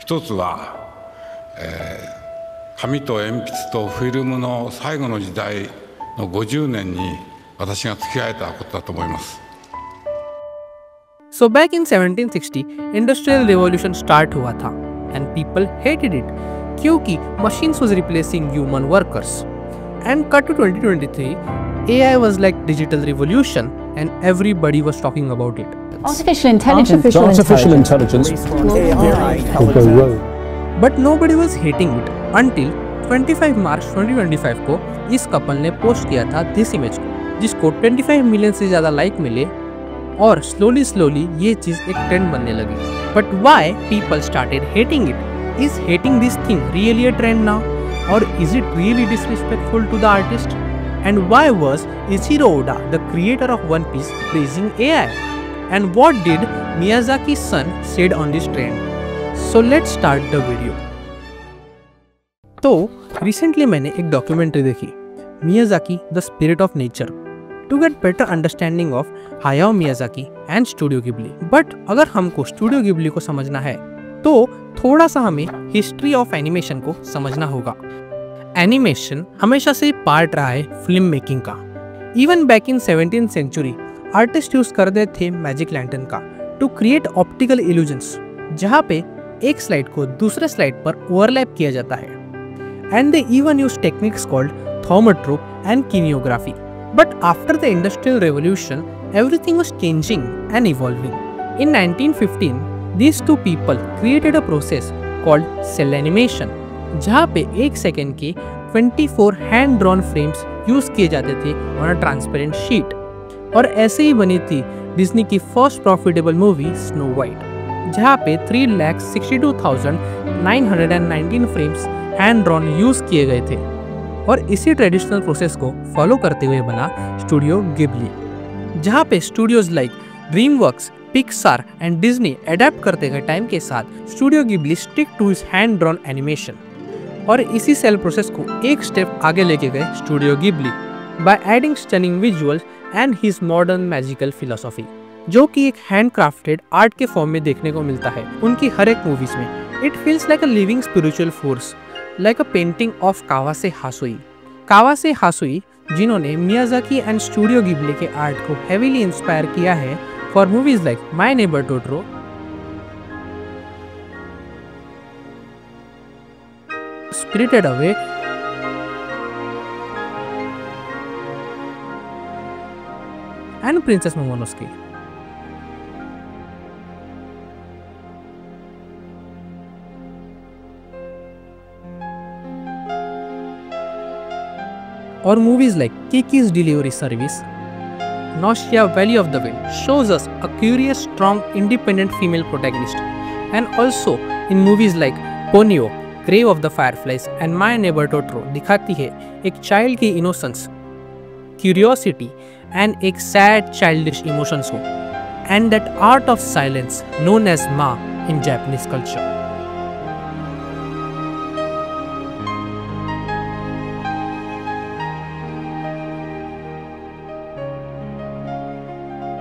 一つは、紙と鉛筆とフィルムの最後の時代の50年に私が付き合えたことだと思います。So back in 1760, Industrial Revolution start हुआ था and people hated it क्योंकि machines was replacing human workers. And cut to 2023, AI was like digital revolution and everybody was talking about it. Artificial intelligence. Artificial intelligence will go rogue. But nobody was hating it until 25 March 2025 को इस couple ने post किया था this image को, जिसको 25 million से ज़्यादा like मिले और स्लोली ये चीज़ एक ट्रेंड बनने लगी. But why people started hating it? Is hating this thing really a trend now? Or is it really disrespectful to the artist? And why was Eiichiro Oda, the creator of One Piece, praising AI? And what did Miyazaki's son said on this trend? So let's start the video. तो recently मैंने एक documentary देखी, Miyazaki the spirit of nature, to get better understanding of Hayao Miyazaki and studio Ghibli. But अगर हमको studio Ghibli को समझना है तो थोड़ा सा हमें हिस्ट्री ऑफ एनिमेशन को समझना होगा. एनिमेशन हमेशा से पार्ट रहा है फिल्म मेकिंग का. Even back in 17th century artist use करते थे मैजिक लैंटर्न का टू क्रिएट ऑप्टिकल इल्यूजन्स, जहाँ पे एक स्लाइड को दूसरे स्लाइड पर ओवरलैप किया जाता है. And they even use techniques called thaumatrope and kineography. But after the industrial revolution everything was changing and evolving. In 1915, these two people created a process called cell animation, जहाँ पे एक second के 24 hand drawn frames use किए जाते थे on a transparent sheet. और ऐसे ही बनी थी डिज्नी की first profitable movie snow white, जहाँ पे 3,62,919 फ्रेम्स हैंड ड्रॉन यूज किए गए थे. और इसी ट्रेडिशनल प्रोसेस को फॉलो करते हुए बना स्टूडियो गिबली, जहाँ पे studios like DreamWorks, Pixar and Disney adapt करते गए टाइम के साथ studio Ghibli stick to his hand drawn animation. और इसी सेल प्रोसेस को एक स्टेप आगे लेके गए studio Ghibli by adding stunning visuals and his modern magical philosophy, जो कि एक हैंडक्राफ्टेड आर्ट के फॉर्म में देखने को मिलता है उनकी हर एक मूवीज में. It feels like a living spiritual force, like a painting of Kawase Hasui. Kawase Hasui जिन्होंने मियाजाकी एंड स्टूडियो गिबली के आर्ट को हेवीली इंस्पायर किया है for movies like my neighbour Totoro, spirited away and princess Mononoke. और movies like Kiki's Delivery Service, Nausea Valley of the Wind shows us a curious, strong, independent female protagonist. And also in movies like Ponyo, Grave of the Fireflies and My Neighbor Totoro दिखाती है एक child की innocence, curiosity and एक sad childish emotions हो, and that art of silence known as ma in Japanese culture.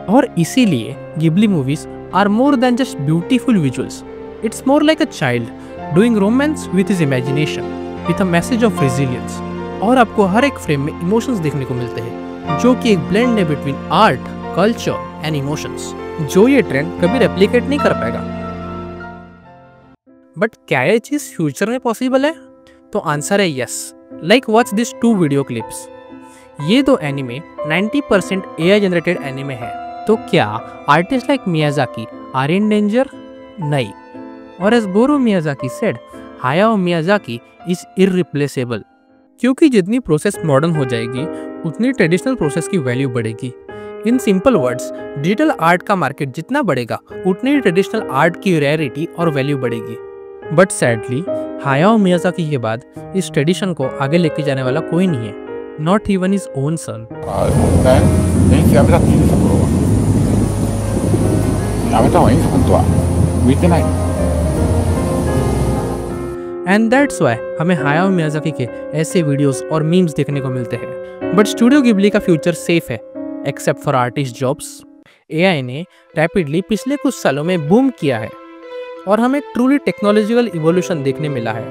और इसीलिए Ghibli movies are more than just beautiful visuals. It's more like a child doing romance with his imagination with a message of resilience. और आपको हर एक frame में emotions देखने को मिलते हैं, जो कि एक ब्लेंड है between art, culture and emotions, जो ये ट्रेंड कभी रेप्लिकेट नहीं कर पाएगा. बट क्या ये चीज फ्यूचर में पॉसिबल है? तो आंसर है yes. Like watch this 2 video clips. ये 2 एनिमे 90% AI जनरेटेड एनिमे है. तो क्या artist like Miyazaki are in danger? नहीं. और as Goro Miyazaki said, Hayao Miyazaki is irreplaceable. क्योंकि जितनी प्रोसेस मॉडर्न हो जाएगी उतनी ट्रेडिशनल प्रोसेस की वैल्यू बढ़ेगी. In simple words, digital art का मार्केट जितना बढ़ेगा उतनी ही ट्रेडिशनल आर्ट की रेयरिटी और वैल्यू बढ़ेगी. बट सैडली हायाओ मियाजाकी के बाद इस ट्रेडिशन को आगे लेके जाने वाला कोई नहीं है, not even his own son. And that's why हमें हायाओ मियाजाकी के ऐसे वीडियोस और मीम्स देखने को मिलते हैं. बट स्टूडियो गिबली का फ्यूचर सेफ है, except for artist jobs. AI ने रैपिडली पिछले कुछ सालों में बूम किया है. और हमें ट्रूली टेक्नोलॉजिकल इवोल्यूशन देखने मिला है।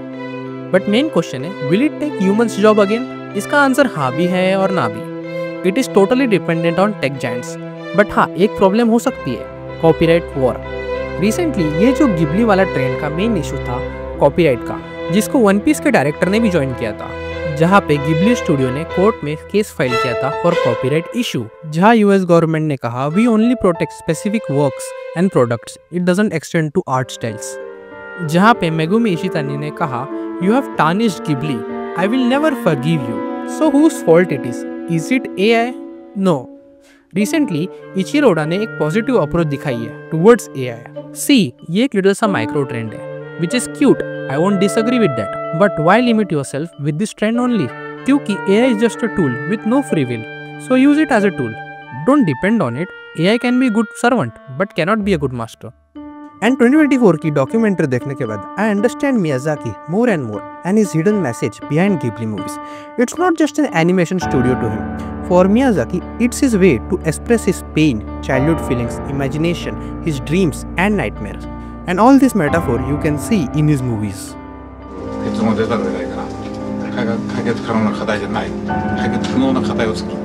बट मेन क्वेश्चन है, will it take humans job again? इसका आंसर हाँ भी है और ना भी। It is totally dependent on tech giants. But हाँ, एक प्रॉब्लम हो सकती है, कॉपीराइट वॉर। रिसेंटली ये जो गिबली वाला ट्रेंड का मेन इशू था कॉपीराइट का, जिसको वन पीस के डायरेक्टर ने भी ज्वाइन किया था, जहाँ पे गिबली स्टूडियो ने कोर्ट में केस फाइल किया था फॉर कॉपीराइट इशू, जहाँ यूएस गवर्नमेंट ने कहा we only protect specific works and products, it doesn't extend to art styles. जहाँ पे मेगुमी इशितानी ने कहा you have tarnished Ghibli, I will never forgive you. So whose fault it is? Is it AI? No. Recently Ichiro Oda ने एक positive approach दिखाई है towards AI. सी, ये एक लिटिल सा माइक्रो ट्रेंड है which is cute, I won't disagree with that, but why limit yourself with this trend only? क्योंकि AI is just a tool with no free will, so use it as a tool. Don't depend on it. AI can be a good servant, but cannot be a good master. And 2024 की documentary देखने के बाद I understand Miyazaki more and more and his hidden message behind Ghibli movies. It's not just an animation studio to him. For Miyazaki, it's his way to express his pain, childhood feelings, imagination, his dreams and nightmares. And all this metaphor you can see in his movies. いつも出たぐらいから解決可能な課題じゃない、解決不能な課題を作る。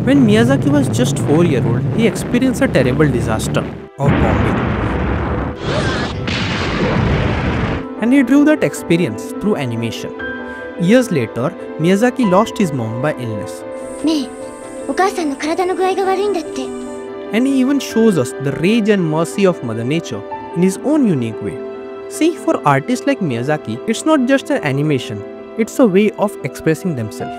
When Miyazaki was just 4-year-old, he experienced a terrible disaster of bombing. And he drew that experience through animation. Years later, Miyazaki lost his mom by illness. ねえ、お母さんの体の具合が悪いんだって。 And he even shows us the rage and mercy of Mother Nature in his own unique way. See, for artists like Miyazaki, it's not just an animation, it's a way of expressing themselves.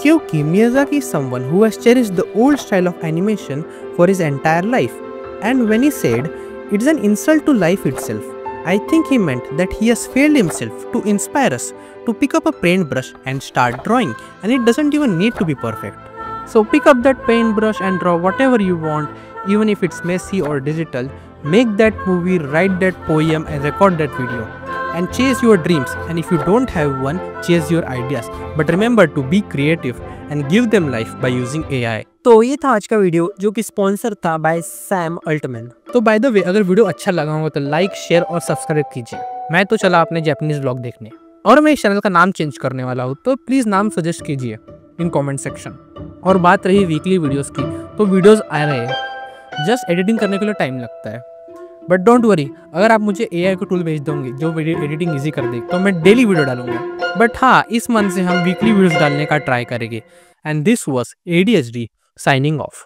Kyunki Miyazaki is someone who has cherished the old style of animation for his entire life. And when he said, it's an insult to life itself, I think he meant that he has failed himself to inspire us to pick up a paintbrush and start drawing, and it doesn't even need to be perfect. So pick up that paintbrush and draw whatever you want, even if it's messy or digital. Make that movie, write that poem and record that video. And chase your dreams, and if you don't have one, chase your ideas. But remember to be creative and give them life by using AI. तो ये था आज का video जो कि sponsor था by Sam Altman. तो by the way, अगर वीडियो अच्छा लगा हो तो लाइक, शेयर और सब्सक्राइब कीजिए। मैं तो चला अपने जापानीज व्लॉग देखने, और मैं इस चैनल का नाम चेंज करने वाला हूँ, तो प्लीज़ नाम सजेस्ट कीजिए इन कमेंट सेक्शन। और बात रही वीकली वीडियोस की, तो वीडियोस आ रहे हैं, जस्ट एडिटिंग करने के लिए टाइम लगता है। बट डोंट वरी, अगर आप मुझे AI को टूल भेज दोगे जो वीडियो एडिटिंग ईजी कर दे, तो मैं डेली वीडियो डालूंगा। बट हाँ, इस मंथ से हम वीकली वीडियोस डालने का ट्राई करेंगे। And this was ADHD signing off.